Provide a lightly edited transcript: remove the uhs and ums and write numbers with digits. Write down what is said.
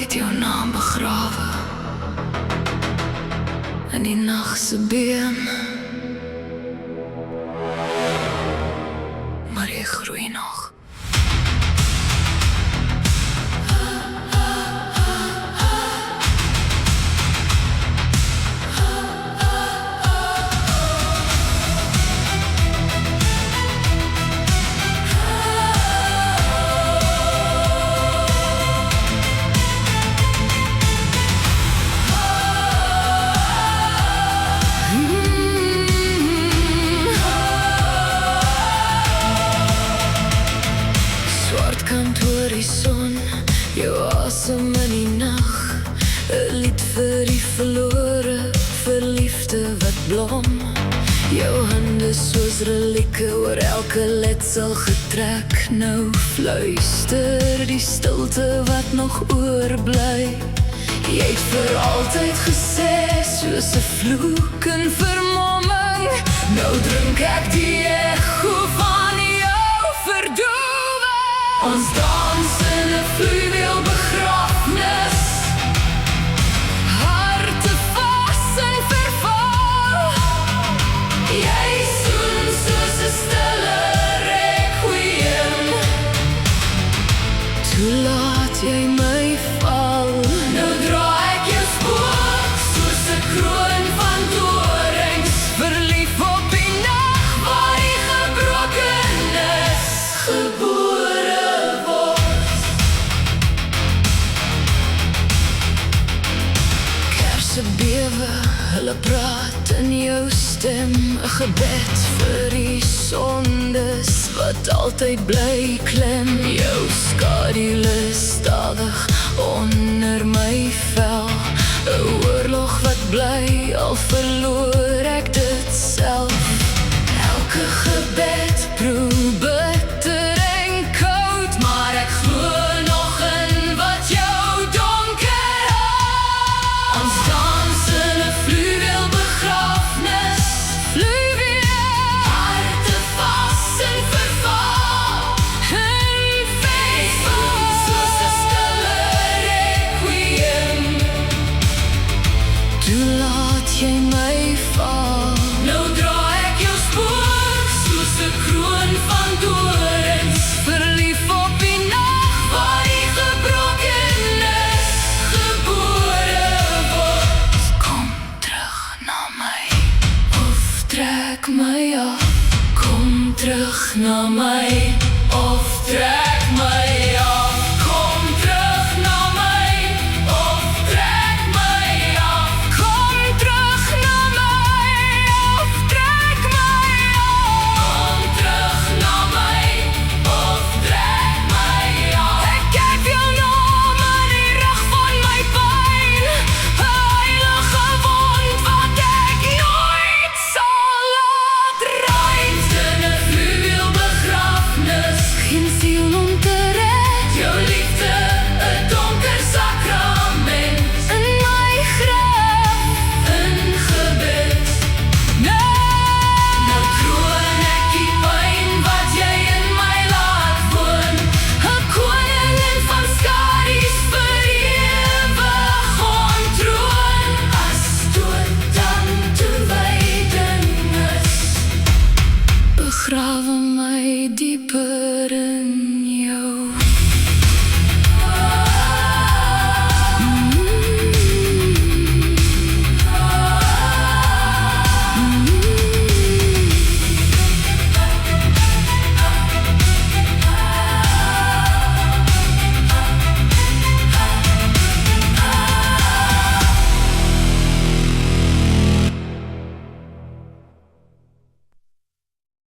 het jou naam begrawe in die nag se beem, maar jy groei nog. Jou asem in die nag, 'n lied vir die verlore, verliefde wat blom. Jou hande soos relieke oor elke letsel getrek. Nou fluister die stilte wat nog oorbly. Jy het vir altyd gesê, soos 'n vloek in vermomming. Nou drink ek die echo van jou verdoewing. Ons dans in 'n fluweel begrafnis, harte vas en verval. Jy soen soos 'n stille requiem. Toe laat jy my val. Nou draai ek jou spook, soos 'n kroon van dorings. Verlief op die nag waar die gebrokenis gebore word. Kerse bewe, hulle praat in jou stem. 'n gebed vir die sondes wat altyd bly klem. Jou skadule stadig onder my vel. 'n oorlog wat bly, al verloor ek dit self. Elke gebed proe bitter en koud, maar ek glo nog in wat jou donker hou. Ons dans in 'n fluweel begrafnis, fluweel, harte vas en verval. En faithful, soos 'n stille requiem. Toe laat jy my val. Nou draai ek jou spook, soos 'n kroon van dorings. Verlief op die nag waar die gebrokenis gebore word. Kom terug na my, of trek my af. Kom terug na my.